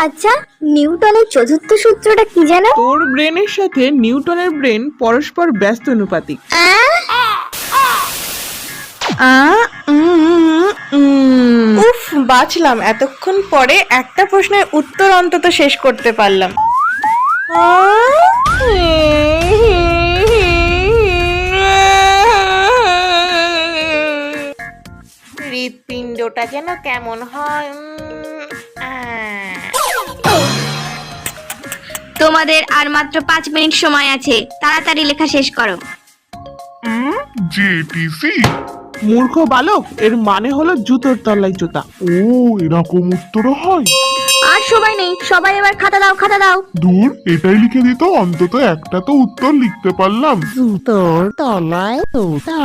আচ্ছা, নিউটনের চতুর্থ সূত্রটা কি জানো? তোর ব্রেনের সাথে নিউটনের ব্রেন পরস্পর ব্যস্ত অনুপাতিক। উফ, বাঁচলাম। এতক্ষণ পরে একটা প্রশ্নের উত্তর অন্তত শেষ করতে পারলাম। হৃৎপিণ্ডটা যেন কেমন হয়। তোমাদের আর মাত্র 5 মিনিট সময় আছে, তাড়াতাড়ি লেখা শেষ করো। জেটিসি। মূর্খ বালক, এর মানে হলো জুতোর তলায় জুতা। ও, এরকম উত্তরও হয়? আর সময় নেই, সবাই এবার খাতা দাও, খাতা দাও। দূর, এটাই লিখে দিত, অন্তত একটা তো উত্তর লিখতে পারলাম। জুতোর তলায় জুতা।